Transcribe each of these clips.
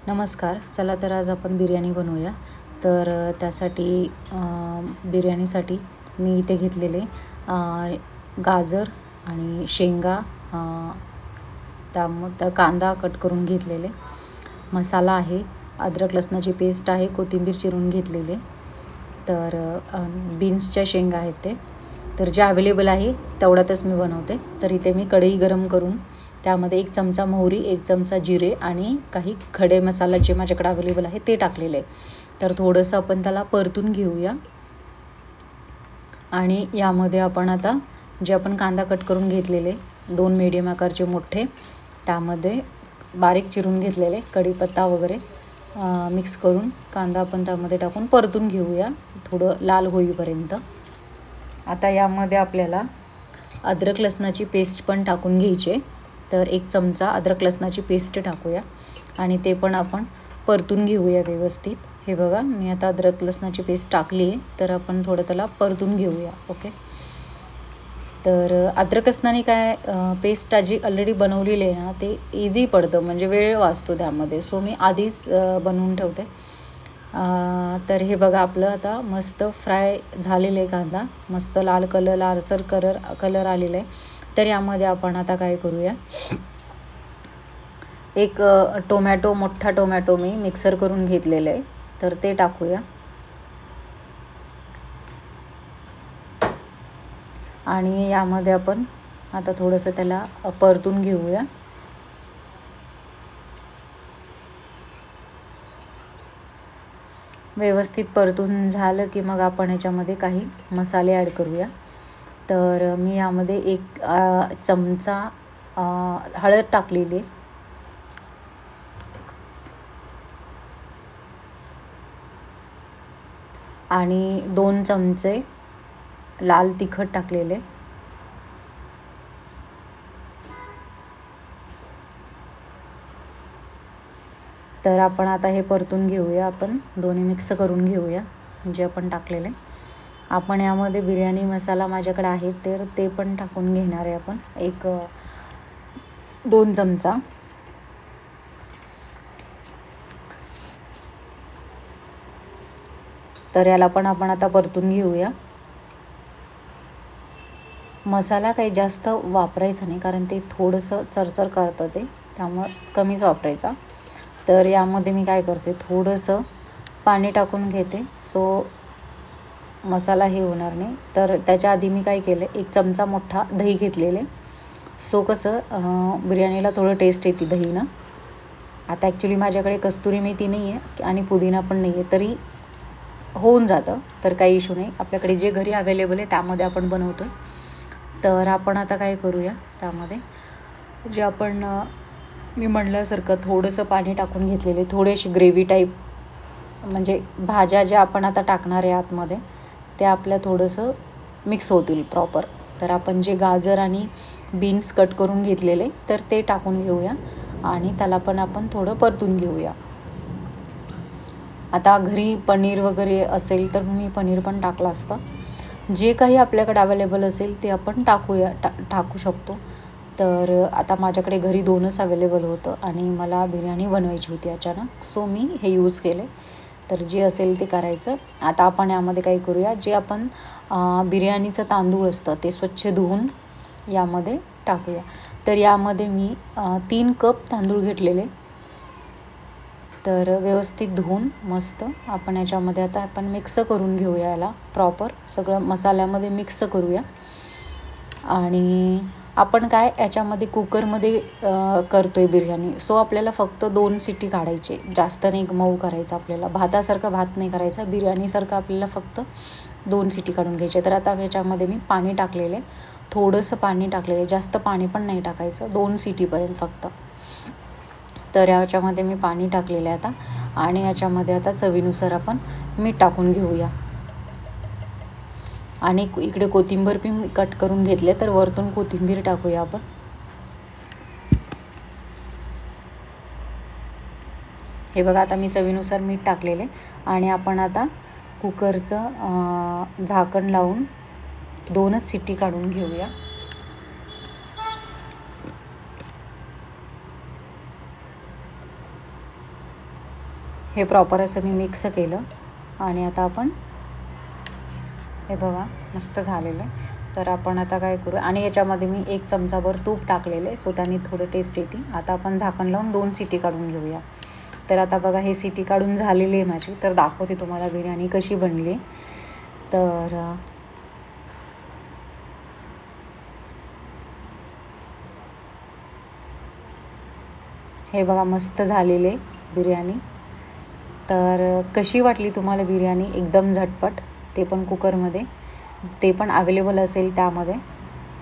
नमस्कार. चला तर आज आपण बिर्याणी बनवूया. तर त्यासाठी बिर्याणीसाठी मी इथे घेतलेले गाजर आणि शेंगा, त्या कांदा कट करून घेतलेले, मसाला आहे, अद्रक लसणाची पेस्ट आहे, कोथिंबीर चिरून घेतलेले, तर बीन्सच्या शेंगा आहेत ते. तर जे अवेलेबल आहे तेवढ्यातच मी बनवते. तर इथे मी कढई गरम करून त्यामध्ये 1 चमचा मोहरी, 1 चमचा जिरे आणि काही खडे मसाला जे माझ्याकडे अवेलेबल आहे ते टाकलेले आहे. तर थोडंसं आपण त्याला परतून घेऊया. आणि यामध्ये आपण आता जे आपण कांदा कट करून घेतलेले 2 मीडियम आकारचे मोठे, त्यामध्ये बारीक चिरून घेतलेले कढीपत्ता वगैरे मिक्स करून कांदा आपण त्यामध्ये टाकून परतून घेऊया थोडं लाल होईपर्यंत. आता यामध्ये आपल्याला अद्रक लसणाची पेस्ट पण टाकून घ्यायची. तर 1 चमचा अद्रक लसणाची पेस्ट टाकूया आणि ते पण आपण परतून घेऊया व्यवस्थित. हे बघा, मी आता अद्रक लसणाची पेस्ट टाकली आहे, तर आपण थोडं त्याला परतून घेऊया. ओके. तर अद्रक लसणाने काय पेस्ट जी ऑलरेडी बनवलेली आहे ना, ते इझी पडतं, म्हणजे वेळ वाचतो त्यामध्ये. सो मी आधीच बनवून ठेवते. तर हे बघा, आपलं आता मस्त फ्राय झालेलं आहे कांदा, मस्त लाल लालसर कलर आलेला आहे. तर यामध्ये आपण आता काय करूया, एक मोठा टोमॅटो मी मिक्सर करून घेतलेलं आहे, तर ते टाकूया. आणि यामध्ये आपण आता थोडंसं त्याला परतून घेऊया. व्यवस्थित परतून झालं की मग आपण याच्यामध्ये काही मसाले ॲड करूया. तर मी यामध्ये 1 चमचा हळद टाकलेली, आणि 2 चमचे लाल तिखट टाकलेले. तर आपण आता हे परतून घेऊया, आपण दोन्ही मिक्स करून घेऊया जे आपण टाकलेले. आपण यामध्ये बिर्याणी मसाला माझ्याकडे आहे, तर ते पण टाकून घेणार आहे आपण, 2 चमचा. तर याला पण आपण आता परतून घेऊया. मसाला काही जास्त वापरायचा नाही, कारण ते थोडंसं चरचर करतं ते, त्यामुळं कमीच वापरायचा. तर यामध्ये मी काय करते, थोडंसं पाणी टाकून घेते, सो मसाला हे होणार नाही. तर त्याच्या आधी मी काय केलं, 1 चमचा मोठा दही घेतलेले. सो कसं बिर्याणीला थोडं टेस्ट येते दहीनं. आता ॲक्च्युली माझ्याकडे कस्तुरी मेथी नाही आहे आणि पुदिना पण नाही आहे, तरी होऊन जातं, तर काही इश्यू नाही. आपल्याकडे जे घरी अवेलेबल आहे त्यामध्ये आपण बनवतो. तर आपण आता काय करूया, त्यामध्ये जे आपण मी म्हटल्यासारखं थोडंसं पाणी टाकून घेतलेले, थोडीशी ग्रेव्ही टाईप, म्हणजे भाज्या ज्या आपण आता टाकणार आहे आतमध्ये त्या आपल्या थोडंसं मिक्स होतील प्रॉपर. तर आपण जे गाजर आणि बीन्स कट करून घेतलेले, तर ते टाकून घेऊया आणि त्याला पण आपण थोडं परतून घेऊया. आता घरी पनीर वगैरे असेल तर मी पनीर पण टाकलं असतं. जे काही आपल्याकडे अवेलेबल असेल ते आपण टाकू शकतो. तर आता माझ्याकडे घरी 2च अवेलेबल होतं आणि मला बिर्याणी बनवायची होती अचानक, सो मी हे यूज केले. तर जे असेल ते करायचं. आता आपण यामध्ये काय करूया, जे आपण बिर्याणीचं तांदूळ असतं ते स्वच्छ धुवून यामध्ये टाकूया. तर यामध्ये मी 3 कप तांदूळ घेतलेले. तर व्यवस्थित धुवून मस्त आपण याच्यामध्ये आता आपण मिक्स करून घेऊया, याला प्रॉपर सगळं मसाल्यामध्ये मिक्स करूया. आणि आपण काय याच्यामध्ये कुकरमध्ये करतो आहे बिर्याणी, सो आपल्याला फक्त 2 शिट्टी काढायचे, जास्त नाही मऊ करायचं आपल्याला, भातासारखा भात नाही करायचा, बिर्याणीसारखं आपल्याला फक्त 2 शिट्टी काढून घ्यायचे. तर आता याच्यामध्ये मी पाणी टाकलेले, थोडंसं पाणी टाकलेलं, जास्त पाणी पण नाही टाकायचं, 2 शिट्टीपर्यंत फक्त. तर याच्यामध्ये मी पाणी टाकलेलं आहे आता, आणि याच्यामध्ये आता चवीनुसार आपण मीठ टाकून घेऊया. आणि इकडे कोथिंबीर पण कट करून घेतले, तर वरतून कोथिंबीर टाकूया आपण. हे बघा, आता मी चवीनुसार मीठ टाकलेले आणि आपण आता कुकरचं झाकण लावून 2च शिट्टी काढून घेऊया. हे प्रॉपर असं मी मिक्स केलं आणि आता आपण हे बघा मस्त झालेलं आहे. तर आपण आता काय करू, आणि याच्यामध्ये मी 1 चमचाभर तूप टाकलेलं आहे, सो त्याने थोडं टेस्ट येते. आता आपण झाकण लावून 2 सिटी काढून घेऊया. तर आता बघा हे सिटी काढून झालेली आहे माझी. तर दाखवते तुम्हाला बिर्याणी कशी बनली. तर हे बघा मस्त झालेली आहे बिर्याणी. तर कशी वाटली तुम्हाला बिर्याणी? एकदम झटपट, ते पण कुकरमध्ये, ते पण अवेलेबल असेल त्यामध्ये.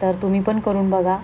तर तुम्ही पण करून बघा.